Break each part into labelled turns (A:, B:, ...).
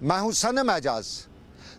A: मैं हूं सनम एजाज।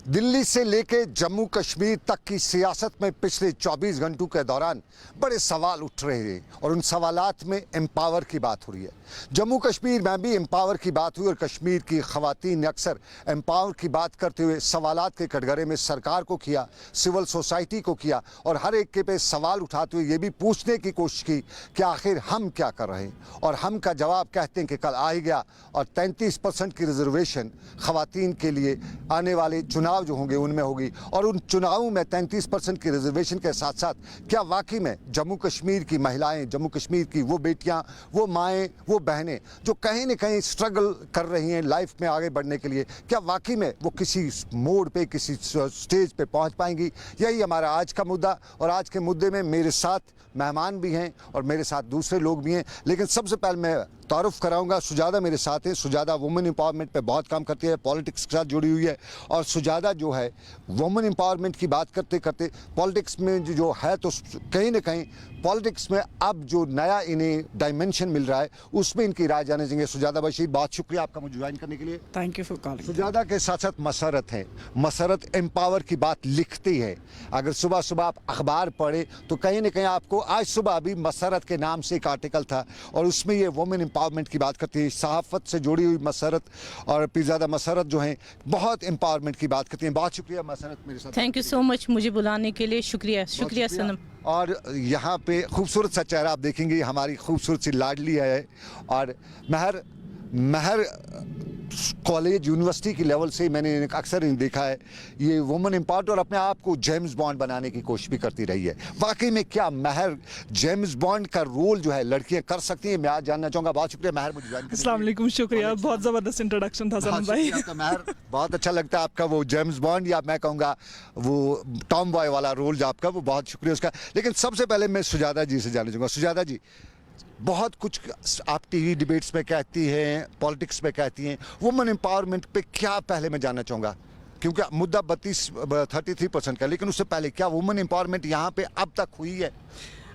A: दिल्ली से लेके जम्मू कश्मीर तक की सियासत में पिछले 24 घंटों के दौरान बड़े सवाल उठ रहे हैं और उन सवालात में एम्पावर की बात हो रही है। जम्मू कश्मीर में भी एम्पावर की बात हुई और कश्मीर की ख़वातीन ने अक्सर एम्पावर की बात करते हुए सवालात के कटघरे में सरकार को किया, सिविल सोसाइटी को किया और हर एक के पे सवाल उठाते हुए ये भी पूछने की कोशिश की कि आखिर हम क्या कर रहे हैं। और हम का जवाब कहते हैं कि कल आ ही गया और 33% की रिजर्वेशन ख़वातीन के लिए आने वाले चुनाव जो होंगे उनमें होगी। और उन चुनावों में 33% की रिजर्वेशन के साथ साथ क्या वाकई में जम्मू कश्मीर की महिलाएं, जम्मू कश्मीर की वो बेटियां, वो माएँ, वो बहनें जो कहीं न कहीं स्ट्रगल कर रही हैं लाइफ में आगे बढ़ने के लिए, क्या वाकई में वो किसी मोड़ पे, किसी स्टेज पे पहुंच पाएंगी? यही हमारा आज का मुद्दा। और आज के मुद्दे में मेरे साथ मेहमान भी हैं और मेरे साथ दूसरे लोग भी हैं। लेकिन सबसे पहले मैं तारुफ कराऊंगा, सुजादा मेरे साथ हैं। सुजादा वुमेन एम्पावरमेंट पे बहुत काम करती है, पॉलिटिक्स के साथ जुड़ी हुई है। और सुजादा जो है वुमेन एम्पावरमेंट की बात करते करते पॉलिटिक्स में जो है, तो कहीं ना कहीं पॉलिटिक्स में अब जो नया इन्हें डायमेंशन मिल रहा है उसमें इनकी राय जाने चाहिए। सुजादा बशीर, बहुत शुक्रिया आपका मुझे ज्वाइन करने के लिए।
B: Thank you for calling.
A: Sujata के साथ साथ मसरत है। मसरत एम्पावर की बात लिखती है। अगर सुबह सुबह आप अखबार पढ़े तो कहीं ना कहीं आपको, आज सुबह अभी मसरत के नाम से एक आर्टिकल था और उसमें ये वुमेन एम्पावरमेंट की बात करती है। सहाफत से जुड़ी हुई मसरत और पिज़ादा मसरत जो हैं बहुत एम्पावरमेंट की बात करती हैं। बहुत शुक्रिया मसरत मेरे साथ।
C: थैंक यू सो मच मुझे बुलाने के लिए। शुक्रिया शुक्रिया सनम।
A: और यहाँ पे खूबसूरत सा चेहरा आप देखेंगे, हमारी खूबसूरत सी लाडली है। और महर कॉलेज यूनिवर्सिटी की लेवल से मैंने अक्सर देखा है ये वुमेन एम्पावर्ड और अपने आप को जेम्स बॉन्ड बनाने की कोशिश भी करती रही है। वाकई में क्या महर जेम्स बॉन्ड का रोल जो है लड़कियां कर सकती हैं? मैं आज जानना चाहूँगा। बहुत शुक्रिया महर मुझे ज्वाइन करने के लिए।
B: अस्सलाम वालेकुम, शुक्रिया। बहुत ज़बरदस्त इंट्रोडक्शन था सनम भाई।
A: आपका महर, बहुत अच्छा लगता है आपका वो जेम्स बॉन्ड या मैं कहूँगा वो टॉम बॉय वाला रोल जो आपका, वो बहुत शुक्रिया उसका। लेकिन सबसे पहले मैं सुजाता जी से जानना चाहूँगा। सुजाता जी, बहुत कुछ आप टीवी डिबेट्स में कहती हैं, पॉलिटिक्स में कहती हैं, वुमेन एम्पावरमेंट पे क्या पहले मैं जानना चाहूँगा, क्योंकि मुद्दा 33% का, लेकिन उससे पहले क्या वुमेन एम्पावरमेंट यहाँ पे अब तक हुई है?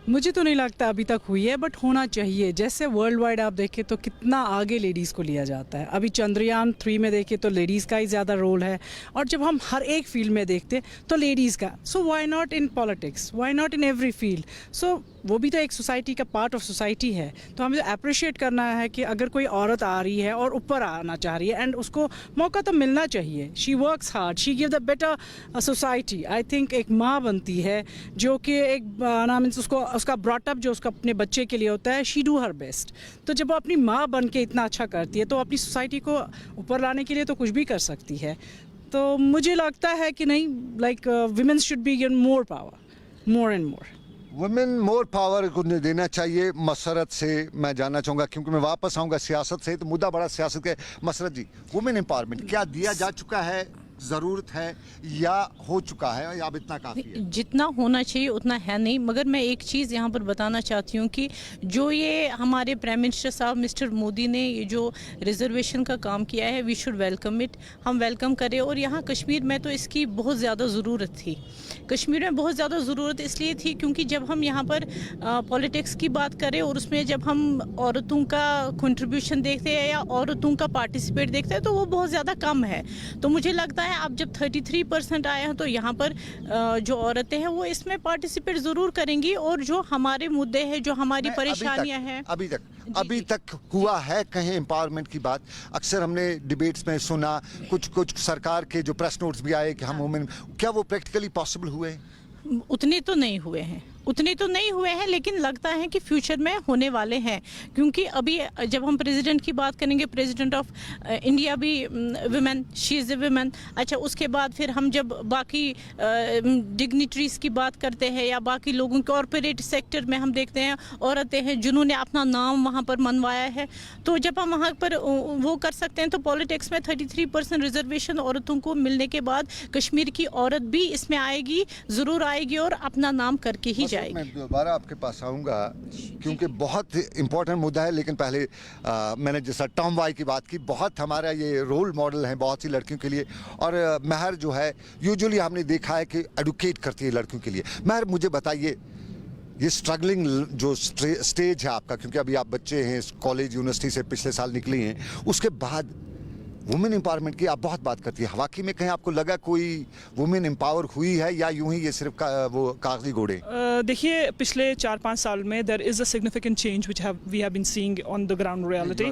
B: मुझे तो नहीं लगता अभी तक हुई है, बट होना चाहिए। जैसे वर्ल्ड वाइड आप देखें तो कितना आगे लेडीज़ को लिया जाता है। अभी चंद्रयान 3 में देखें तो लेडीज़ का ही ज़्यादा रोल है और जब हम हर एक फील्ड में देखते तो लेडीज़ का। So why not in politics, why not in every field? So वो भी तो एक सोसाइटी का पार्ट ऑफ सोसाइटी है। तो हमें अप्रिशिएट करना है कि अगर कोई औरत आ रही है और ऊपर आना चाह रही है एंड उसको मौका तो मिलना चाहिए। She works hard, she give the better society. I think एक माँ बनती है जो कि एक नाम उसका ब्रॉटअप जो उसका अपने बच्चे के लिए होता है, शी डू हर बेस्ट। तो जब वो अपनी माँ बन के इतना अच्छा करती है तो अपनी सोसाइटी को ऊपर लाने के लिए तो कुछ भी कर सकती है। तो मुझे लगता है कि नहीं, like women should be given more power, more and more.
A: Women more power को देना चाहिए। मसरत से मैं जानना चाहूँगा, क्योंकि मैं वापस आऊँगा सियासत से, तो मुद्दा बड़ा सियासत का है। मसरत जी, वुमेन एम्पावरमेंट क्या दिया जा चुका है, ज़रूरत है या हो चुका है या अब इतना काफ़ी है?
C: जितना होना चाहिए उतना है नहीं। मगर मैं एक चीज़ यहाँ पर बताना चाहती हूँ कि जो ये हमारे प्राइम मिनिस्टर साहब मिस्टर मोदी ने ये जो रिजर्वेशन का काम किया है, वी शुड वेलकम इट। हम वेलकम करें। और यहाँ कश्मीर में तो इसकी बहुत ज़्यादा ज़रूरत थी। कश्मीर में बहुत ज़्यादा ज़रूरत इसलिए थी क्योंकि जब हम यहाँ पर पॉलिटिक्स की बात करें और उसमें जब हम औरतों का कंट्रीब्यूशन देखते हैं या औरतों का पार्टिसिपेट देखते हैं तो वो बहुत ज़्यादा कम है। तो मुझे लगता है अब जब 33% आए हैं तो यहाँ पर जो औरतें हैं वो इसमें पार्टिसिपेट ज़रूर करेंगी। और जो हमारे मुद्दे हैं, जो हमारी परेशानियाँ हैं,
A: अभी तक हुआ है कहीं एम्पावरमेंट की बात? अक्सर हमने डिबेट्स में सुना, कुछ सरकार के जो प्रेस नोट्स भी आए कि हम वुमेन, क्या वो प्रैक्टिकली पॉसिबल हुए?
C: उतने तो नहीं हुए हैं, लेकिन लगता है कि फ्यूचर में होने वाले हैं। क्योंकि अभी जब हम प्रेसिडेंट की बात करेंगे, प्रेसिडेंट ऑफ इंडिया भी women, she is a women. अच्छा, उसके बाद फिर हम जब बाकी डिग्निटरीज़ की बात करते हैं या बाकी लोगों, कॉरपोरेट सेक्टर में हम देखते हैं औरतें हैं जिन्होंने अपना नाम वहाँ पर मनवाया है। तो जब हम वहाँ पर वो कर सकते हैं तो पॉलिटिक्स में 33% रिजर्वेशन औरतों को मिलने के बाद कश्मीर की औरत भी इसमें आएगी, ज़रूर आएगी और अपना नाम करके ही
A: मैं दोबारा आपके पास आऊँगा क्योंकि बहुत इंपॉर्टेंट मुद्दा है। लेकिन पहले मैंने जैसा टॉम बॉय की बात की, बहुत हमारा ये रोल मॉडल है बहुत सी लड़कियों के लिए। और महर जो है यूजुअली हमने देखा है कि एडुकेट करती है लड़कियों के लिए। महर, मुझे बताइए, ये स्ट्रगलिंग जो स्टेज है आपका, क्योंकि अभी आप बच्चे हैं, कॉलेज यूनिवर्सिटी से पिछले साल निकली हैं, उसके बाद वुमेन एम्पावरमेंट की आप बहुत बात करती है, वाकई में कहीं आपको लगा कोई वुमेन एम्पावर हुई है या यूं ही ये सिर्फ वो कागजी घोड़े?
D: देखिए पिछले 4-5 साल में there is a significant change which we have been seeing on the ground reality.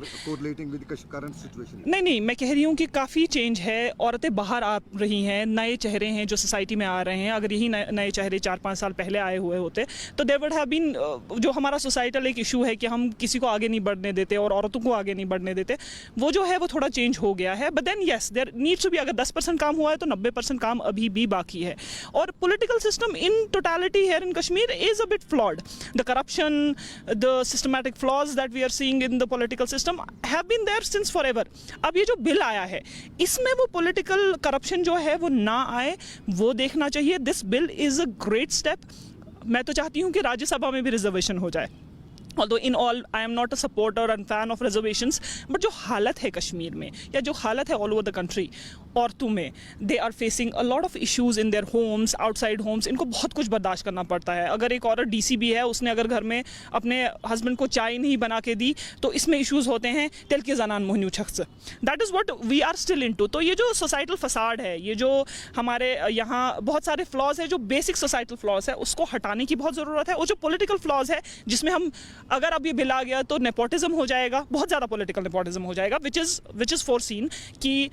D: नहीं, मैं कह रही हूँ कि काफ़ी चेंज है, औरतें बाहर आ रही हैं, नए चेहरे हैं जो सोसाइटी में आ रहे हैं। अगर यही नए चेहरे 4-5 साल पहले आए हुए होते तो देयर वुड हैव बीन जो हमारा सोसाइटल एक इशू है कि हम किसी को आगे नहीं बढ़ने देते और औरतों को आगे नहीं बढ़ने देते, वो जो है वो थोड़ा चेंज हो गया है। But then yes there needs to be, अगर 10% काम हुआ है तो 90% काम अभी भी बाकी है। और political system in totality here in Kashmir is a bit flawed. The corruption, the systematic flaws that we are seeing in the political system have been there since forever. अब ये जो बिल आया है इसमें वो पॉलिटिकल करप्शन जो है वो ना आए, वो देखना चाहिए। This bill is a great step. मैं तो चाहती हूँ कि राज्यसभा में भी रिजर्वेशन हो जाए। Although in all I am not a supporter and fan of reservations, but जो हालत है कश्मीर में या जो हालत है ऑल ओवर द कंट्री औरतों में, they are facing a lot of issues in their homes, outside homes. इनको बहुत कुछ बर्दाश्त करना पड़ता है। अगर एक औरत डीसी भी है, उसने अगर घर में अपने हस्बैंड को चाय नहीं बना के दी तो इसमें इश्यूज होते हैं। तिल के जनान मोहन्यू शख्स, that is what we are still into. तो ये जो सोसाइटल फसाड है, ये जो हमारे यहाँ बहुत सारे फ्लॉज है, जो बेसिक सोसाइटल फ्लॉज है, उसको हटाने की बहुत ज़रूरत है। और जो पॉलिटिकल फ्लॉज है जिसमें हम, अगर अब ये बिल आ गया तो नेपोटिज्म हो जाएगा, बहुत ज़्यादा पॉलिटिकल नेपोटिज्म हो जाएगा, विच इज़ फोरसीन कि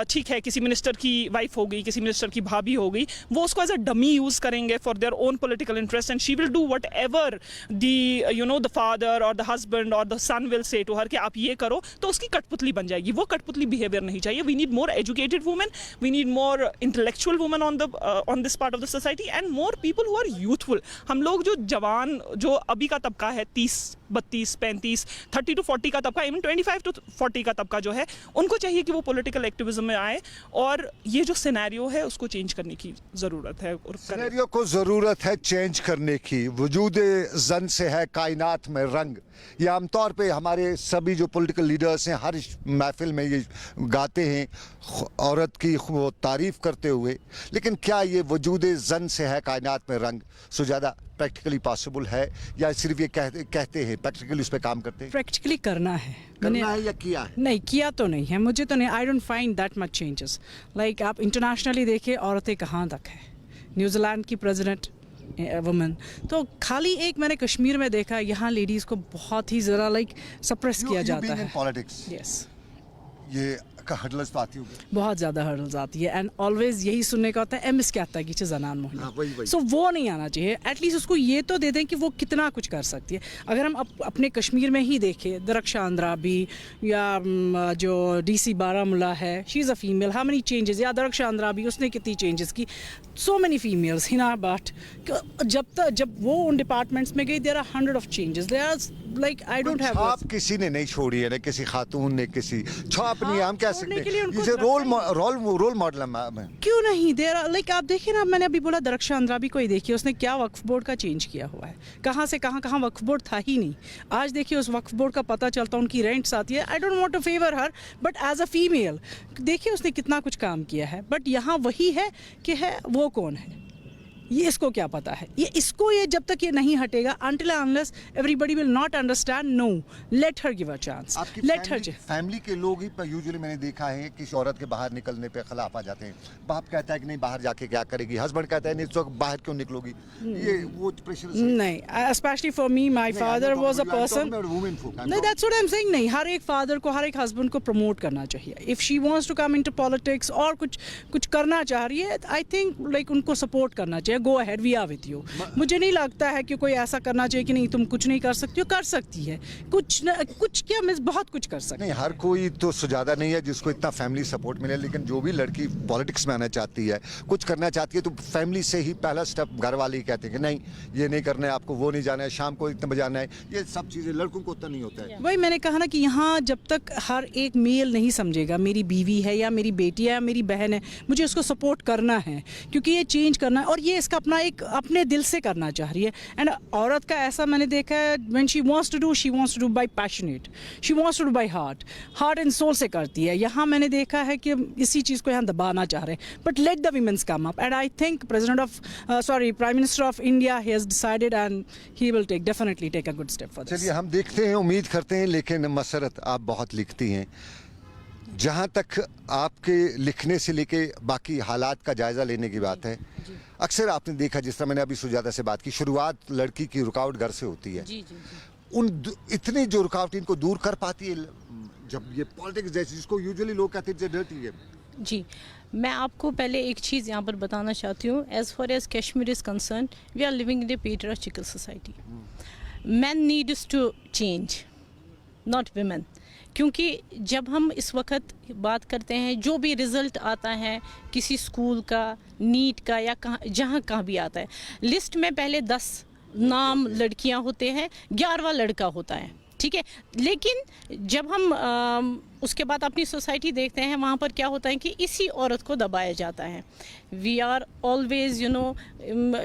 D: ठीक है किसी मिनिस्टर की वाइफ हो गई, किसी मिनिस्टर की भाभी हो गई, वो उसको एज अ डमी यूज़ करेंगे for their own political interest and she will do whatever the father और द हस्बैंड और the son will say to her कि आप ये करो, तो उसकी कठपुतली बन जाएगी। वो कठपुतली बिहेवियर नहीं चाहिए। We need more educated women, we need more intellectual women on this part of the society and more people who are youthful. हम लोग जो जवान, जो अभी का तबका है 30, 32, 35, 30 to 40 का तबका, इवन 25 to 40 का तबका जो है, उनको चाहिए कि वो पॉलिटिकल एक्टिविज्म में आए और ये जो सिनेरियो है उसको चेंज करने की ज़रूरत है। और
A: सिनेरियो को ज़रूरत है चेंज करने की। वजूद जन से है कायनात में रंग, ये आमतौर पे हमारे सभी जो पॉलिटिकल लीडर्स हैं हर महफिल में ये गाते हैं औरत की वो तारीफ़ करते हुए। लेकिन क्या ये वजूद जन से है कायनात में रंग सुजादा प्रैक्टिकली पॉसिबल है या सिर्फ ये कहते हैं, प्रैक्टिकली उस पर काम करते हैं?
B: प्रैक्टिकली करना है।
A: करना है या किया है?
B: नहीं, किया तो नहीं है, मुझे तो नहीं। I don't find that much changes. Like आप इंटरनेशनली देखिए औरतें कहाँ तक है। न्यूजीलैंड की प्रेसिडेंट वुमेन, तो खाली एक मैंने कश्मीर में देखा, यहाँ लेडीज़ को बहुत ही ज़रा लाइक सप्रेस किया जाता है।
A: पॉलिटिक्स,
B: यस,
A: ये हर्डल्स तो आती होगी,
B: बहुत ज़्यादा हर्डल्स आती है एंड ऑलवेज यही सुनने का होता है एम क्या आता है कि जनान मोहनी। सो वो नहीं आना चाहिए। एटलीस्ट उसको ये तो दे दें कि वो कितना कुछ कर सकती है। अगर हम अपने कश्मीर में ही देखें, दरख्शां अंद्राबी या जो DC बारामूला है, she is a female, how many changes, या दरख्शां अंद्राबी उसने कितनी चेंजेस की। So many females Hina but, जब वो उन डिपार्टमेंट्स में गई, there are 100 of changes. There are like I don't have,
A: छाप किसी ने नहीं छोड़ी है ना, किसी खातून ने किसी छाप नहीं, हम कह सकते
B: के लिए उनको
A: हैं रोल मॉडल है।
B: क्यों नहीं? देर लाइक आप देखिए ना, मैंने अभी बोला दरख्शां अंद्राबी को ही देखिए, उसने क्या वक्फ बोर्ड का चेंज किया हुआ है। कहाँ से कहाँ वक्फ बोर्ड था ही नहीं। आज देखिए उस वक्फ बोर्ड का पता चलता, उनकी रेंट्स आती है। I don't want to favour her, but as a female देखिए उसने कितना कुछ काम किया है। बट यहाँ वही है कि है वो कौन है, ये इसको क्या पता है। ये जब तक ये नहीं हटेगा, until unless everybody will not understand, no, let her give a chance, let her।
A: Family के लोग ही यूजुअली मैंने देखा है किसी औरत के बाहर निकलने पे खिलाफ आ जाते हैं। बाप कहता है कि नहीं बाहर जाके क्या करेगी, हस्बैंड कहता है नहीं तो बाहर क्यों निकलोगी। ये वो प्रेशर
B: नहीं, especially for me, my father was a person, no, that's what I'm saying। नहीं, हर एक फादर को, हर एक हस्बैंड को प्रमोट करना चाहिए। If she wants to come into politics और कुछ करना चाह रही है, आई थिंक लाइक उनको सपोर्ट करना चाहिए। Go ahead, we are with you. मुझे नहीं लगता है कि कोई ऐसा करना चाहिए कि नहीं तुम कुछ नहीं कर सकती हो। कर सकती है कुछ क्या, मिस बहुत कुछ कर सकती है।
A: नहीं, हर कोई तो सुजादा नहीं है जिसको इतना फैमिली सपोर्ट मिले, लेकिन जो भी लड़की पॉलिटिक्स में आना चाहती है, कुछ करना चाहती है, तो फैमिली से ही पहला स्टेप घर वाले ही कहते हैं कि नहीं ये नहीं करना है आपको, वो नहीं जाना है, शाम को इतने बजे आना है। ये सब चीज़ें लड़कों को उतना नहीं होता है।
B: वही मैंने कहा ना कि यहाँ जब तक हर एक मेल नहीं समझेगा मेरी बीवी है या मेरी बेटी है या मेरी बहन है, मुझे उसको सपोर्ट करना है, क्योंकि ये चेंज करना है और ये इसका अपना एक अपने दिल से करना चाह रही है। एंड औरत का ऐसा मैंने देखा है, when she wants to do by passionate, she wants to do by heart and soul से करती है। यहाँ मैंने देखा है कि इसी चीज़ को यहाँ दबाना चाह रहे हैं। But let the womens come up and I think prime minister of India he has decided and he will definitely take a good step for this.
A: चलिए हम देखते हैं, उम्मीद करते हैं। लेकिन मसरत आप बहुत लिखती हैं, जहाँ तक आपके लिखने से लेके बाकी हालात का जायज़ा लेने की बात है, अक्सर आपने देखा, जिस तरह मैंने अभी सुजाता से बात की, शुरुआत लड़की की रुकावट घर से होती है।
C: जी जी जी।
A: इतनी जो रुकावट इनको दूर कर पाती है जब ये पॉलिटिक्स जैसे जिसको यूजुअली लोग कहते हैं डर्टी है।
C: जी, मैं आपको पहले एक चीज़ यहाँ पर बताना चाहती हूँ। As far as Kashmir is concerned, we are living in a patriarchal society. Man needs to change, not women. क्योंकि जब हम इस वक्त बात करते हैं, जो भी रिज़ल्ट आता है किसी स्कूल का, नीट का, या कहाँ भी आता है, लिस्ट में पहले 10 नाम लड़कियां होते हैं, 11वां लड़का होता है, ठीक है। लेकिन जब हम उसके बाद अपनी सोसाइटी देखते हैं, वहाँ पर क्या होता है कि इसी औरत को दबाया जाता है। We are always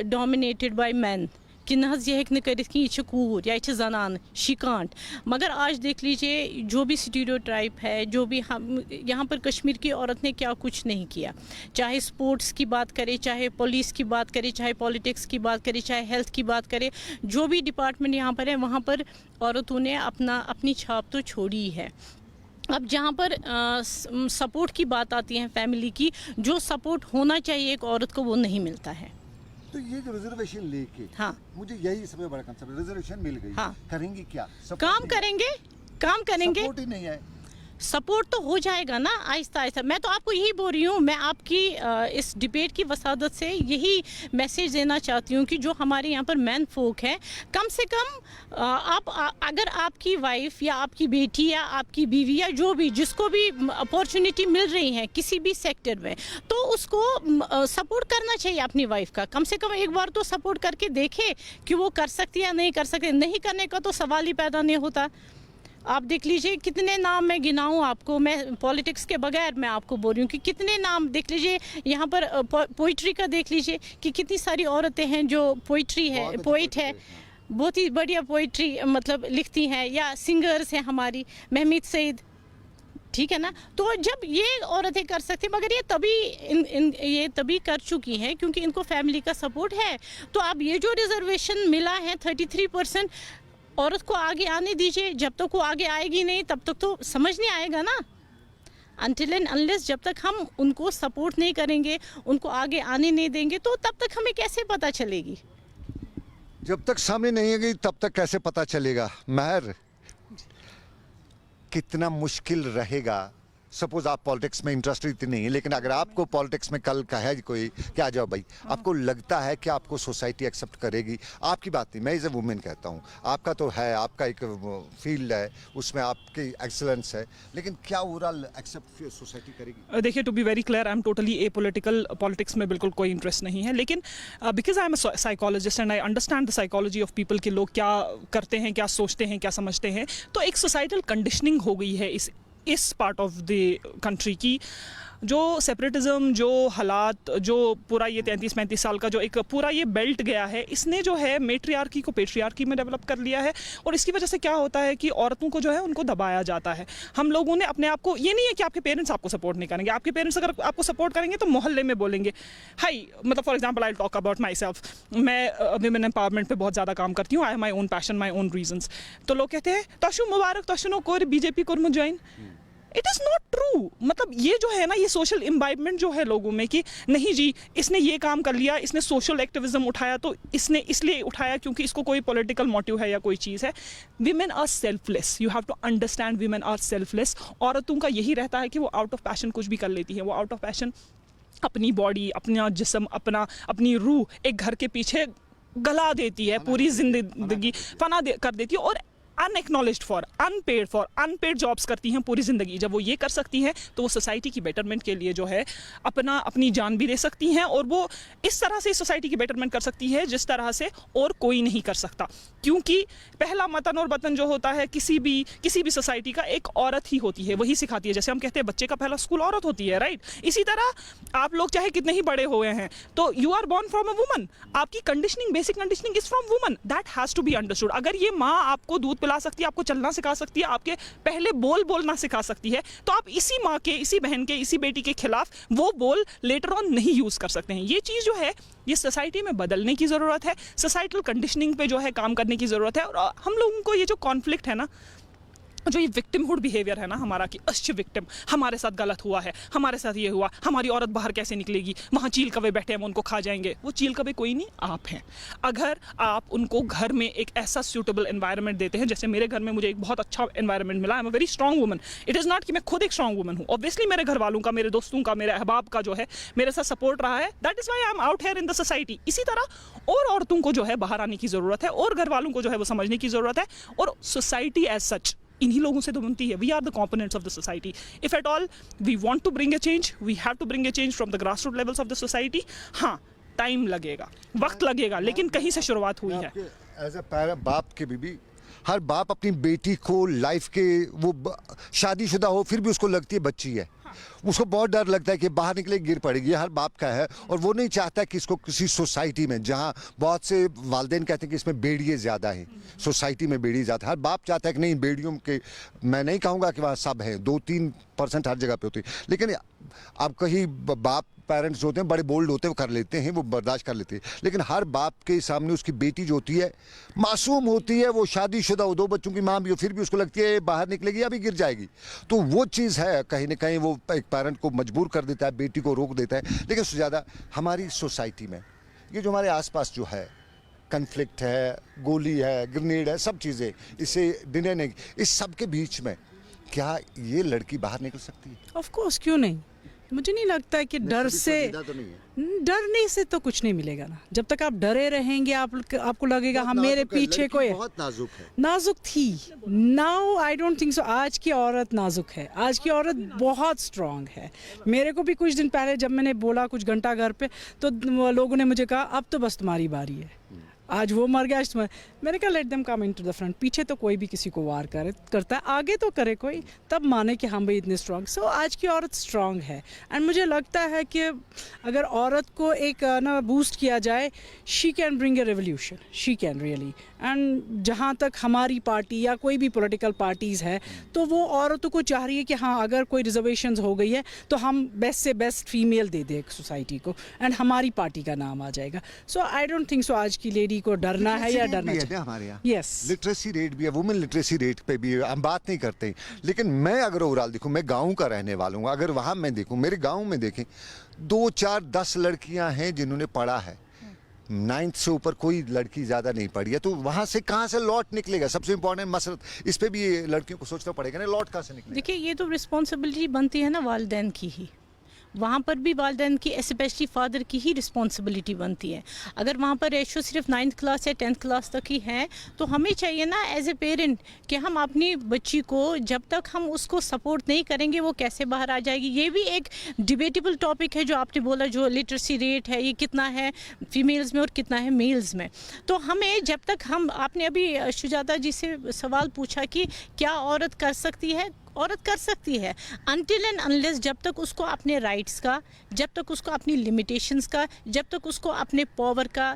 C: dominated by man कि न ये हेक न करित कि यह कूर या यह जनान, शी कांट। मगर आज देख लीजिए, जो भी स्टीरियोटाइप है, जो भी हम यहाँ पर कश्मीर की औरत ने क्या कुछ नहीं किया। चाहे स्पोर्ट्स की बात करें, चाहे पुलिस की बात करें, चाहे पॉलिटिक्स की बात करें, चाहे हेल्थ की बात करें, जो भी डिपार्टमेंट यहाँ पर है, वहाँ पर औरतों ने अपनी छाप तो छोड़ी ही है। अब जहाँ पर सपोर्ट की बात आती है, फैमिली की, जो सपोर्ट होना चाहिए एक औरत को, वो नहीं मिलता है।
A: तो ये जो रिजर्वेशन लेके,
C: हाँ,
A: मुझे यही सबसे बड़ा कंसेप्ट, रिजर्वेशन मिल गई,
C: हाँ,
A: करेंगी क्या?
C: काम करेंगे, काम करेंगे।
A: सपोर्ट ही नहीं है।
C: सपोर्ट तो हो जाएगा ना, आहिस्ता आहिस्ता। मैं तो आपको यही बोल रही हूँ, मैं आपकी इस डिबेट की वसादत से यही मैसेज देना चाहती हूँ कि जो हमारे यहाँ पर मैन फोक है, कम से कम अगर आपकी वाइफ या आपकी बेटी या आपकी बीवी या जो भी, जिसको भी अपॉर्चुनिटी मिल रही है किसी भी सेक्टर में, तो उसको सपोर्ट करना चाहिए अपनी वाइफ का। कम से कम एक बार तो सपोर्ट करके देखे कि वो कर सकती है या नहीं कर सकती। नहीं करने का तो सवाल ही पैदा नहीं होता। आप देख लीजिए, कितने नाम मैं गिनाऊं आपको, मैं पॉलिटिक्स के बगैर मैं आपको बोल रही हूँ कि कितने नाम देख लीजिए। यहाँ पर पोइट्री का देख लीजिए कि कितनी सारी औरतें हैं जो पोइट्री है, पोइट है, बहुत ही बढ़िया पोइट्री मतलब लिखती हैं, या सिंगर्स हैं हमारी, महमीद सईद, ठीक है ना। तो जब ये औरतें कर सकती, मगर ये ये तभी कर चुकी हैं क्योंकि इनको फैमिली का सपोर्ट है। तो अब ये जो रिजर्वेशन मिला है 33%, औरत को आगे आने दीजिए। जब तक वो आगे आएगी नहीं, तब तक तो समझ नहीं आएगा ना। अनटिल एंड अनलेस जब तक हम उनको सपोर्ट नहीं करेंगे, उनको आगे आने नहीं देंगे, तो तब तक हमें कैसे पता चलेगी?
A: जब तक सामने नहीं आएगी तब तक कैसे पता चलेगा? महर, कितना मुश्किल रहेगा। सपोज आप पॉलिटिक्स में इंटरेस्टेड इतनी नहीं है, लेकिन अगर आपको पॉलिटिक्स में कल कहे कोई क्या आ जाओ भाई, आपको लगता है कि आपको सोसाइटी एक्सेप्ट करेगी? आपकी बात नहीं, मैं एज ए वुमेन कहता हूँ, आपका तो है, आपका एक फील्ड है, उसमें आपकी एक्सीलेंस है, लेकिन क्या ओवरऑल एक्सेप्ट सोसाइटी करेगी?
D: देखिए, to be very clear, I am totally a political. Politics में बिल्कुल कोई इंटरेस्ट नहीं है, लेकिन because I am a psychologist and I understand the psychology of people कि लोग क्या करते हैं, क्या सोचते हैं, क्या समझते हैं। तो एक सोसाइटल कंडीशनिंग हो गई है इस पार्ट ऑफ द कंट्री की, जो सेपरेटिज्म, जो हालात, जो पूरा ये 33-35 साल का जो एक पूरा ये बेल्ट गया है, इसने जो है मेट्रियार्की को पेट्रियार्की में डेवलप कर लिया है। और इसकी वजह से क्या होता है कि औरतों को जो है उनको दबाया जाता है। हम लोगों ने अपने आप को, ये नहीं है कि आपके पेरेंट्स आपको सपोर्ट नहीं करेंगे, आपके पेरेंट्स अगर आपको सपोर्ट करेंगे तो मोहल्ले में बोलेंगे। हाई मतलब for example I talk about my self, मैं विमेन एम्पावरमेंट पर बहुत ज़्यादा काम करती हूँ। I have my own passion, my own reasons. तो लोग कहते हैं तशु मुबारक, तशुनो कोर बीजेपी कोर join. It is not true. मतलब ये जो है ना, ये सोशल इम्बाइबमेंट जो है लोगों में कि नहीं जी, इसने ये काम कर लिया, इसने सोशल एक्टिविज्म उठाया, तो इसने इसलिए उठाया क्योंकि इसको कोई पॉलिटिकल मोटिव है या कोई चीज़ है। Women are selfless, you have to understand, women are selfless. औरतों का यही रहता है कि वो आउट ऑफ पैशन कुछ भी कर लेती है। वो आउट ऑफ पैशन अपनी बॉडी, अपना जिस्म, अपनी रूह एक घर के पीछे गला देती है, पूरी जिंदगी फना कर देती है, और अनएक्नॉलेज्ड फॉर अनपेड जॉब्स करती हैं पूरी ज़िंदगी। जब वो ये कर सकती हैं तो वो सोसाइटी की बेटरमेंट के लिए जो है अपनी जान भी दे सकती हैं, और वो इस तरह से सोसाइटी की बेटरमेंट कर सकती है जिस तरह से और कोई नहीं कर सकता। क्योंकि पहला मतन और वतन जो होता है किसी भी सोसाइटी का, एक औरत ही होती है, वही सिखाती है। जैसे हम कहते हैं बच्चे का पहला स्कूल औरत होती है, राइट? इसी तरह आप लोग चाहे कितने ही बड़े हुए हैं, तो you are born from a woman. आपकी conditioning, basic conditioning is from woman. That has to be understood. अगर ये माँ आपको दूध पिला सकती है, आपको चलना सिखा सकती है, आपके पहले बोलना सिखा सकती है, तो आप इसी माँ के, इसी बहन के, इसी बेटी के खिलाफ वो बोल लेटर ऑन नहीं यूज कर सकते हैं। ये चीज़ जो है, ये सोसाइटी में बदलने की ज़रूरत है, सोसाइटल कंडीशनिंग पे जो है काम करने की ज़रूरत है। और हम लोगों को ये जो कॉन्फ्लिक्ट है ना, जो ये विक्टिमहुड बिहेवियर है ना हमारा, कि अच्छे विक्टिम, हमारे साथ गलत हुआ है, हमारे साथ ये हुआ, हमारी औरत बाहर कैसे निकलेगी, वहाँ चील कौवे बैठे हैं, हम उनको खा जाएंगे। वो चील कौवे कोई नहीं, आप हैं। अगर आप उनको घर में एक ऐसा सूटेबल एनवायरनमेंट देते हैं, जैसे मेरे घर में मुझे एक बहुत अच्छा एनवायरनमेंट मिला, आई am a very strong woman. It is not कि मैं खुद एक स्ट्रॉन्ग वुमन हूँ, ऑब्वियसली मेरे घर वालों का, मेरे दोस्तों का, मेरे अहबाब का जो है मेरे साथ सपोर्ट रहा है, that is why I am out here in the society. इसी तरह और औरतों को जो है बाहर आने की ज़रूरत है, और घर वालों को जो है वो समझने की ज़रूरत है, और सोसाइटी एज सच इन्हीं लोगों से तो बनती है। We are the components of the society. If at all we want to bring a change, we have to bring a change from the grass root levels of the society. हाँ, time लगेगा, वक्त लगेगा, लेकिन कहीं से शुरुआत हुई है।
A: एज अ बाप के बीबी, हर बाप अपनी बेटी को लाइफ के वो शादीशुदा हो फिर भी उसको लगती है बच्ची है, उसको बहुत डर लगता है कि बाहर निकले गिर पड़ेगी। हर बाप का है, और वो नहीं चाहता कि इसको किसी सोसाइटी में, जहाँ बहुत से वालिदैन कहते हैं कि इसमें बेड़िए ज़्यादा हैं, सोसाइटी में बेड़िए ज़्यादा, हर बाप चाहता है कि नहीं बेड़ियों के, मैं नहीं कहूँगा कि वहाँ सब हैं, 2-3% हर जगह पे होती है, लेकिन अब कहीं बाप पेरेंट्स होते हैं बड़े बोल्ड होते हैं, वो कर लेते हैं, वो बर्दाश्त कर लेते हैं, लेकिन हर बाप के सामने उसकी बेटी जो होती है मासूम होती है, वो शादीशुदा हो, 2 बच्चों की माँ भी हो, फिर भी उसको लगती है बाहर निकलेगी अभी गिर जाएगी। तो वो चीज़ है, कहीं ना कहीं वो एक पेरेंट को मजबूर कर देता है, बेटी को रोक देता है। लेकिन उससे ज़्यादा हमारी सोसाइटी में ये जो हमारे आसपास जो है कन्फ्लिक्ट है, गोली है, ग्रेनेड है, सब चीज़ें, इसे डिनर नहीं, इस सब के बीच में क्या ये लड़की बाहर निकल सकती है?
B: ऑफ कोर्स, क्यों नहीं। मुझे नहीं लगता है कि डर से,
A: तो नहीं है।
B: डरने से तो कुछ नहीं मिलेगा ना। जब तक आप डरे रहेंगे, आपको लगेगा हम मेरे पीछे कोई
A: बहुत नाजुक है,
B: नाजुक थी। Now I don't think so. आज की औरत नाजुक है, आज की औरत बहुत स्ट्रांग है। मेरे को भी कुछ दिन पहले जब मैंने बोला कुछ घंटा घर पे, तो लोगों ने मुझे कहा अब तो बस तुम्हारी बारी है, आज वो मर गया, मैंने कहा let them come in to the front. पीछे तो कोई भी किसी को वार करता है, आगे तो करे कोई, तब माने कि हम भाई इतने स्ट्रांग। सो आज की औरत स्ट्रांग है, एंड मुझे लगता है कि अगर औरत को एक ना बूस्ट किया जाए, she can bring a revolution, she can really. And जहाँ तक हमारी पार्टी या कोई भी पॉलिटिकल पार्टीज़ है, तो वो औरतों को चाह रही है कि हाँ अगर कोई रिजर्वेशंस हो गई है तो हम बेस्ट से बेस्ट फीमेल दे दें सोसाइटी को, एंड हमारी पार्टी का नाम आ जाएगा। सो आई डोंट थिंक सो आज की लेडी को डरना है या डरना चाहिए।
A: हमारे यहाँ
B: यस,
A: लिटरेसी रेट भी है, वुमेन लिटरेसी रेट पे भी हम बात नहीं करते, लेकिन मैं अगर ओवरऑल देखूं, मैं गांव का रहने वाला हूं, अगर वहां मैं देखूं, मेरे गांव में देखें 2, 4, 10 लड़कियां हैं जिन्होंने पढ़ा है, 9th से ऊपर कोई लड़की ज़्यादा नहीं पढ़ी है, तो वहाँ से कहाँ से लौट निकलेगा? सबसे इम्पोर्टेंट मसला इस पे भी लड़कियों को सोचना पड़ेगा ना, लौट कहाँ से निकलेगा?
C: देखिए, ये तो रिस्पॉन्सिबिलिटी बनती है ना वालिदैन की ही। वहाँ पर भी वालिदैन की, स्पेशली फादर की ही रिस्पॉन्सिबिलिटी बनती है। अगर वहाँ पर रेशो सिर्फ 9th क्लास या 10th क्लास तक ही है, तो हमें चाहिए ना एज ए पेरेंट कि हम अपनी बच्ची को, जब तक हम उसको सपोर्ट नहीं करेंगे, वो कैसे बाहर आ जाएगी। ये भी एक डिबेटेबल टॉपिक है जो आपने बोला, जो लिटरेसी रेट है, ये कितना है फीमेल्स में और कितना है मेल्स में। तो हमें जब तक हम, आपने अभी शुजाता जी से सवाल पूछा कि क्या औरत कर सकती है, औरत कर सकती है अनटिल एंड अनलेस, जब तक उसको अपने राइट्स का, जब तक उसको अपनी लिमिटेशंस का, जब तक उसको अपने पावर का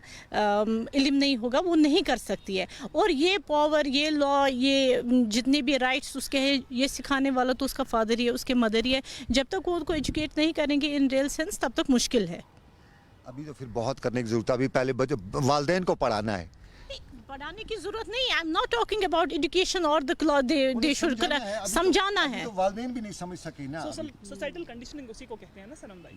C: इल्म नहीं होगा, वो नहीं कर सकती है। और ये पावर, ये लॉ, ये जितने भी राइट्स उसके हैं, ये सिखाने वाला तो उसका फादर ही है, उसके मदर ही है। जब तक वो उनको एजुकेट नहीं करेंगे इन रियल सेंस, तब तक मुश्किल है।
A: अभी तो फिर बहुत करने की जरूरत है। अभी पहले बच्चे वालिदैन को पढ़ाना है,
C: पढ़ाने की जरूरत नहीं। आई am not talking about education और द दे शुड समझाना है।
A: वालिदैन भी नहीं समझ सके ना।
D: सोसाइटल कंडीशनिंग उसी को कहते हैं ना सनम भाई,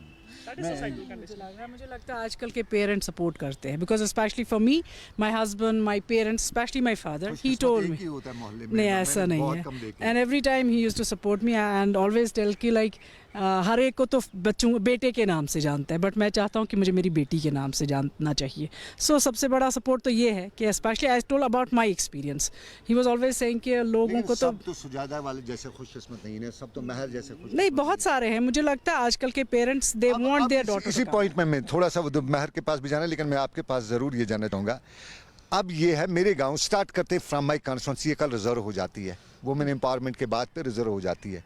D: दैट इज सोसाइटल कंडीशनिंग।
B: मुझे लगता है आजकल के पेरेंट्स सपोर्ट करते हैं, because specially for me, my husband, my parents, specially my father, he told me, नहीं ऐसा नहीं है, and every time he used to support me and always tell कि लाइक हर एक को तो बच्चों बेटे के नाम से जानता है, बट मैं चाहता हूँ कि मुझे मेरी बेटी के नाम से जानना चाहिए। सो सबसे बड़ा सपोर्ट तो ये है कि specially I told about my experience, he was always saying कि लोगों को तो
A: सुजादा वाले जैसे खुशकिस्मत नहीं है, सब तो महर जैसे खुश
B: नहीं, बहुत सारे हैं। मुझे लगता है आजकल के parents they want there daughter.
A: इसी पॉइंट में मैं थोड़ा सा महर के पास भी जाना, लेकिन मैं आपके पास ज़रूर ये जानना चाहूँगा। अब ये है मेरे गाँव, स्टार्ट करते फ्रॉम माई कॉन्स्टिट्यूंसी, ये कल रिजर्व हो जाती है, वुमेन एम्पावरमेंट के बाद पे रिजर्व हो जाती है।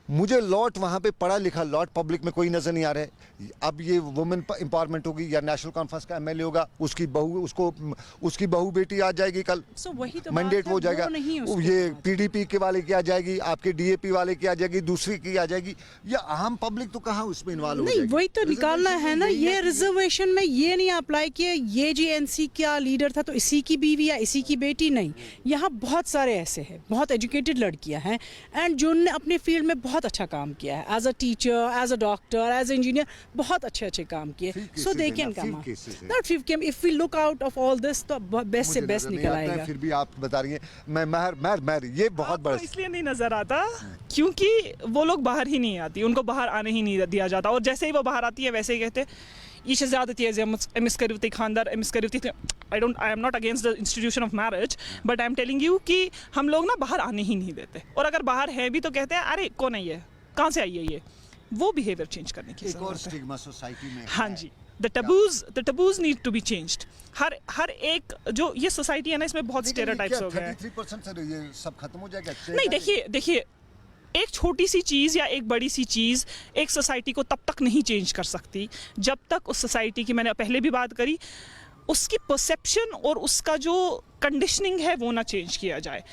A: मुझे लॉट वहाँ पे पढ़ा लिखा लॉट पब्लिक में कोई नजर नहीं आ रहा है। अब ये वुमेन एम्पावरमेंट होगी या नेशनल कॉन्फ्रेंस का एमएलए होगा, उसकी बहू बेटी आ जाएगी कल,
B: वही तो
A: मैंडेट
B: बात है,
A: हो जाएगा।
B: वो नहीं है उसके
A: ये
B: पास।
A: पीडीपी के वाले की आ जाएगी, आपके डीएपी वाले की आ जाएगी, दूसरी की आ जाएगी, या आम पब्लिक तो कहाँ उसमें इन्वॉल्व हो
B: नहीं
A: जाएगी।
B: वही तो निकालना है ना।
A: यही
B: ये
A: कि
B: रिजर्वेशन में ये नहीं अप्लाई किया, ये जीएनसी का लीडर था तो इसी की बीवी या इसी की बेटी नहीं। यहाँ बहुत सारे ऐसे हैं, बहुत एजुकेटेड लड़कियां हैं एंड जिनने अपने फील्ड में बहुत अच्छा काम किया है, as a teacher, as a doctor, as a engineer, बहुत अच्छे काम किए।
A: Few
B: so they
A: cases
B: can
A: हैं,
B: कम
A: few cases हैं।
B: Not 5 came. If we look out of all this तो बेस्ट से
A: मुझे
B: बेस्ट
A: नजर नहीं
B: निकल
A: आता है,
B: आएगा।
A: फिर भी आप बता रही हैं मैं महर ये बहुत बड़ा
D: आपको इसलिए नहीं नजर आता क्योंकि वो लोग बाहर ही नहीं आती, उनको बाहर आने ही नहीं दिया जाता, और जैसे ही वो बाहर आती है वैसे ही कहते ये ज़्यादा तेज एमिस करिवती खानदार एमिस करिवती I am not against the institution of marriage, but I am telling you कि हम लोग ना बाहर आने ही नहीं देते, और अगर बाहर है भी तो कहते हैं अरे कौन है ये, कहाँ से आई है ये। वो बिहेवियर चेंज करने की
A: एक और
D: जरूरत है।
A: स्टिग्मा सोसाइटी में
D: हाँ
A: है।
D: जी, the taboos need to be changed। हर एक जो ये सोसाइटी है ना, इसमें बहुत
A: लेकिन ये
D: स्टेरियोटाइप्स
A: क्या
D: हो गए हैं।
A: 33% से ये सब खत्म हो जाएगा?
D: नहीं, देखिए एक छोटी सी चीज़ या एक बड़ी सी चीज़ एक सोसाइटी को तब तक नहीं चेंज कर सकती जब तक उस सोसाइटी की, मैंने पहले भी बात करी, उसकी परसेप्शन और उसका जो कंडीशनिंग है वो ना चेंज किया जाए।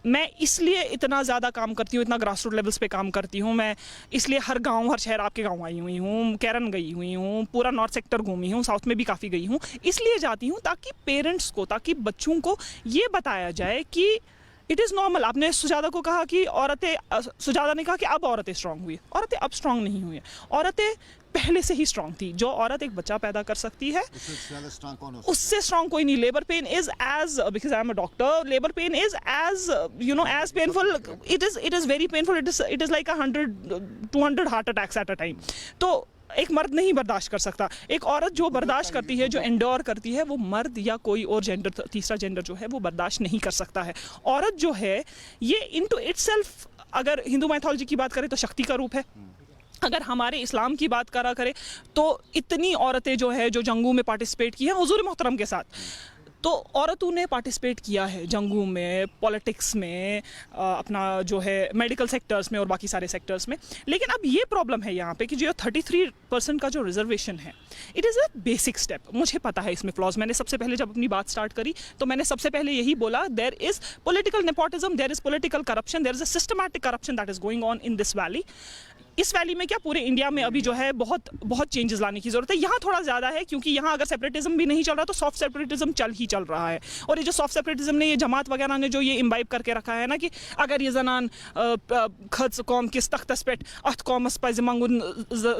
D: मैं इसलिए इतना ज़्यादा काम करती हूँ, इतना ग्रास रूट लेवल्स पे काम करती हूँ। मैं इसलिए हर गांव, हर शहर, आपके गांव आई हुई हूँ, केरन गई हुई हूँ, पूरा नॉर्थ सेक्टर घूमी हूँ, साउथ में भी काफ़ी गई हूँ। इसलिए जाती हूँ ताकि पेरेंट्स को, ताकि बच्चों को ये बताया जाए कि इट इज़ नॉर्मल। आपने सुजाता को कहा कि सुजाता ने कहा कि अब औरतें स्ट्रांग हुई, औरतें अब स्ट्रांग नहीं हुई हैं, औरतें पहले से ही स्ट्रांग थी। जो औरत एक बच्चा पैदा कर सकती है उससे स्ट्रांग कोई नहीं। Labour pain is as, because I am a doctor, labour pain is as as painful, it is very painful, it is like 100-200 heart attacks at a time. तो एक मर्द नहीं बर्दाश्त कर सकता, एक औरत जो बर्दाश्त करती है, जो एंडोर करती है, वो मर्द या कोई और जेंडर, तीसरा जेंडर जो है वो बर्दाश्त नहीं कर सकता है। औरत जो है ये इनटू इटसेल्फ, अगर हिंदू माइथोलॉजी की बात करें तो शक्ति का रूप है, अगर हमारे इस्लाम की बात करा करें तो इतनी औरतें जो है जो जंगों में पार्टिसिपेट की हैं हुजूर मोहतरम के साथ, तो औरतों ने पार्टिसिपेट किया है जंगों में, पॉलिटिक्स में, अपना जो है मेडिकल सेक्टर्स में और बाकी सारे सेक्टर्स में। लेकिन अब ये प्रॉब्लम है यहाँ पे कि जो 33% का जो रिजर्वेशन है, it is a basic step. मुझे पता है इसमें फ्लॉज, मैंने सबसे पहले जब अपनी बात स्टार्ट करी तो मैंने सबसे पहले यही बोला, there is political nepotism, there is political corruption, there is a systematic corruption that is going on in this valley. इस वैली में क्या, पूरे इंडिया में अभी जो है बहुत बहुत चेंजेस लाने की ज़रूरत है। यहाँ थोड़ा ज़्यादा है क्योंकि यहाँ अगर सेपरेटिज्म भी नहीं चल रहा तो सॉफ्ट सेपरेटिज्म चल रहा है। और ये जो सॉफ्ट सेपरेटिज्म ने, ये जमात वगैरह ने जो ये इम्बाइब करके रखा है ना कि अगर ये जनान खद कौम किस तख्तस पे अथ कौमस पज मंगुन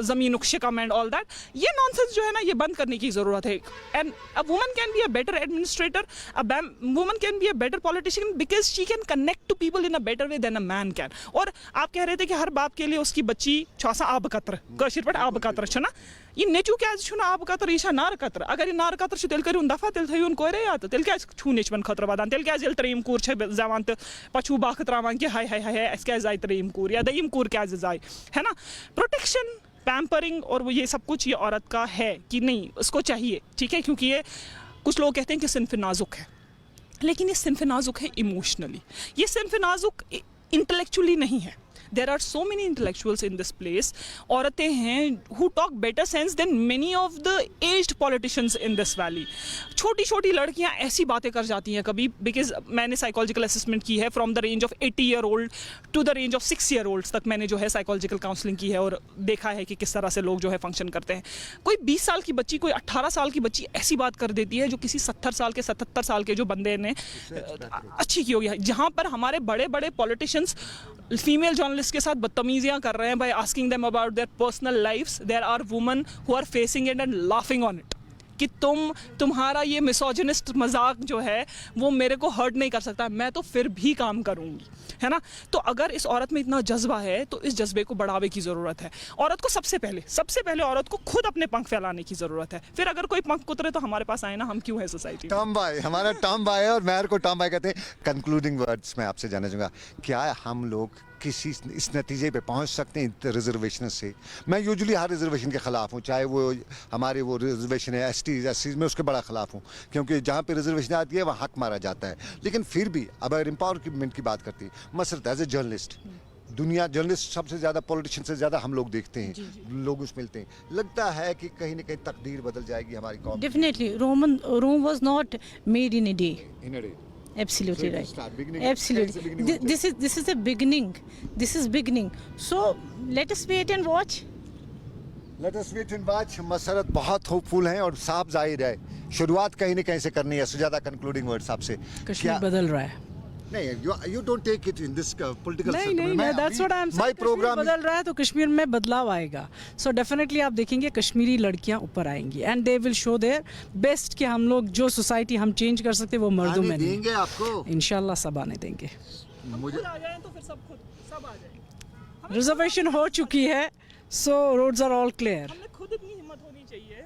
D: ज़मीन शिकम एंड ऑल दैट, ये नॉनसेंस जो है ना ये बंद करने की ज़रूरत है। And a woman can be a better administrator, a woman can be a better politician because she can connect to people in a better way than a man can. और आप कह रहे थे कि हर बाप के लिए उसकी बच्ची छासा आब कतर कशिर पे आब कतर छना, ये नेचू क्या छुना आब कतर, यह नार कतर। अगर ये नार कतर छु तेल करू दफा, तेल थयू कोरे या तेल क्या छु नेचवन खतर वदान, तेल क्या जेल त्रेम कूर छ जवान तो पछु बाख त्रावान कि हाय हाय हाय अस क्या जाय त्रेम कूर या दयम कूर क्या जाय, है ना। प्रोटेक्शन, पैम्परिंग और वो ये सब कुछ ये औरत का है कि नहीं, उसको चाहिए, ठीक है। क्योंकि ये कुछ लोग कहते हैं कि सिन्फ नाजुक है, लेकिन ये सिन्फ नाजुक है इमोशनली, ये सिन्फ नाजुक इंटेलेक्चुअली नहीं है। There are so many intellectuals in this place. औरतें हैं who talk better sense than many of the aged politicians in this valley. छोटी छोटी लड़कियां ऐसी बातें कर जाती हैं कभी, बिकॉज मैंने साइकोलॉजिकल असेसमेंट की है from the range of 80-year-old to the range of 6-year-olds तक मैंने जो है साइकोलॉजिकल काउंसलिंग की है और देखा है कि किस तरह से लोग जो है फंक्शन करते हैं। कोई 20 साल की बच्ची, कोई 18 साल की बच्ची ऐसी बात कर देती है जो किसी 70 साल के 77 साल के जो बंदे ने अच्छी की होगी। जहाँ पर हमारे बड़े बड़े पॉलिटिशियंस फीमेल जर्नलिस्ट के साथ बदतमीजियां कर रहे हैं by asking them about their personal lifes, there are women who are facing it and laughing on it कि तुम्हारा ये मिसोजिनिस्ट मजाक जो है वो मेरे को हर्ट नहीं कर सकता, मैं तो फिर भी काम करूंगी, है ना। तो अगर इस औरत में इतना जज्बा है तो इस जज्बे को बढ़ावे की ज़रूरत है। औरत को सबसे पहले औरत को खुद अपने पंख फैलाने की ज़रूरत है, फिर अगर कोई पंख कुतरे तो हमारे पास आए ना, हम क्यों है सोसाइटी।
A: टॉम भाई, हमारा टॉम भाई है और मेहर को टॉम भाई कहते हैं। कंक्लूडिंग वर्ड्स में आपसे जानना चाहूँगा, क्या हम लोग किसी इस नतीजे पे पहुंच सकते हैं रिजर्वेशन से? मैं यूजुअली हर रिजर्वेशन के ख़िलाफ़ हूँ, चाहे वो हमारे वो रिजर्वेशन है ST में, उसके बड़ा ख़िलाफ़ हूँ, क्योंकि जहाँ पे रिजर्वेशन आती है वहाँ हक मारा जाता है। लेकिन फिर भी अब अगर एम्पावरमेंट की बात करती है, मसरत एज ए जर्नलिस्ट दुनिया जर्नलिस्ट सबसे ज़्यादा पॉलिटिशियन से ज़्यादा हम लोग देखते हैं, लोग उसमें मिलते हैं। लगता है कि कहीं ना कहीं तकदीर बदल जाएगी हमारी कौम
C: Definitely, Rome was not made in a day.
A: In a day.
C: Absolutely
A: So it
C: right.
A: will start. Beginning-
C: Absolutely.
A: that's the beginning of
C: This is a beginning. This is beginning. So let us wait and watch.
A: Let us wait and watch. Musarrat बहुत hopeful हैं और साफ जाहिर है शुरुआत कहीं ना कहीं से करनी है। सुजाता, कंक्लूडिंग वर्ड्स आपसे।
B: कश्मीर बदल रहा है।
A: नहीं, you don't take it in this political
B: नहीं
A: circle.
B: नहीं, that's what I'm saying.
A: My
B: Kashmir
A: program
B: बदल रहा है तो कश्मीर में बदलाव आएगा। सो डेफिनेटली आप देखेंगे कश्मीरी लड़कियां ऊपर आएंगी and they will show their best कि हम लोग जो सोसाइटी हम चेंज कर सकते हैं वो मर्दों
A: आने
B: में नहीं।
A: देंगे आपको।
B: इंशाल्लाह सब आने देंगे।
A: मुझे
D: आ जाए तो फिर सब आ जाए।
B: रिजर्वेशन हो चुकी है, so roads are all clear.
D: हमने खुद इतनी हिम्मत होनी चाहिए।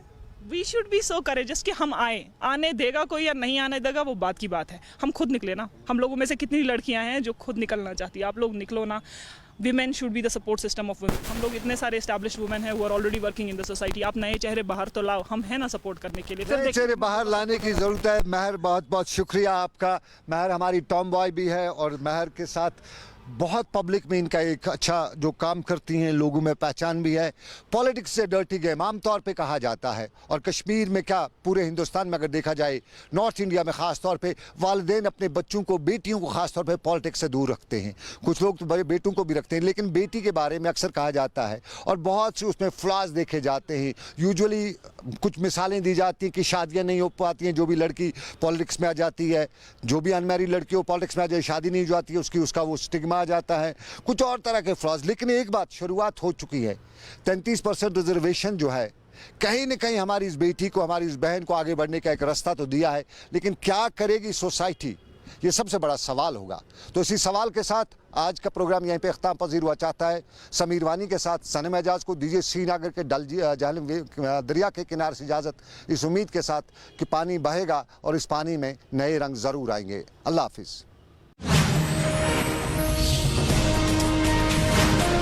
D: We should be so courageous कि हम आए। आने देगा कोई या नहीं आने देगा वो बात की बात है, हम खुद निकले ना। हम लोगों में से कितनी लड़कियां हैं जो खुद निकलना चाहती है। आप लोग निकलो ना। Women should be the support system of women. हम लोग इतने सारे established women हैं who are already working in the society. आप नए चेहरे बाहर तो लाओ, हम हैं ना सपोर्ट करने के लिए। फिर
A: नए
D: देखिए-
A: चेहरे बाहर लाने की ज़रूरत है। महर, बहुत बहुत शुक्रिया आपका। महर हमारी टॉम बॉय भी है और महर के साथ बहुत पब्लिक में इनका एक अच्छा जो काम करती हैं, लोगों में पहचान भी है। पॉलिटिक्स से डर्टी गेम आमतौर पे कहा जाता है और कश्मीर में क्या पूरे हिंदुस्तान में अगर देखा जाए, नॉर्थ इंडिया में ख़ास तौर पे वालिदैन अपने बच्चों को, बेटियों को ख़ास तौर पे पॉलिटिक्स से दूर रखते हैं। कुछ लोग तो बड़े बेटों को भी रखते हैं, लेकिन बेटी के बारे में अक्सर कहा जाता है और बहुत से उसमें फ्लॉज देखे जाते हैं। यूजुअली कुछ मिसालें दी जाती हैं कि शादियाँ नहीं हो पाती हैं, जो भी लड़की पॉलिटिक्स में आ जाती है, जो भी अनमैरिड लड़की हो पॉलिटिक्स में आ जाए, शादी नहीं हो जाती है उसकी, उसका वो स्टिग्मा आ जाता है, कुछ और तरह के फ्लॉज। लेकिन एक बात शुरुआत हो चुकी है, 33% रिजर्वेशन जो है कहीं न कहीं हमारी इस बेटी को, हमारी इस बहन को आगे बढ़ने का एक रास्ता तो दिया है, लेकिन क्या करेगी सोसाइटी, ये सबसे बड़ा सवाल होगा। तो इसी सवाल के साथ आज का प्रोग्राम यहीं पे अख्ताम पजीर हुआ चाहता है। समीर वानी के साथ सनम एजाज को दीजिए श्रीनगर के दरिया के किनारे से इजाज़त, इस उम्मीद के साथ कि पानी बहेगा और इस पानी में नए रंग ज़रूर आएंगे। अल्लाह हाफिज़।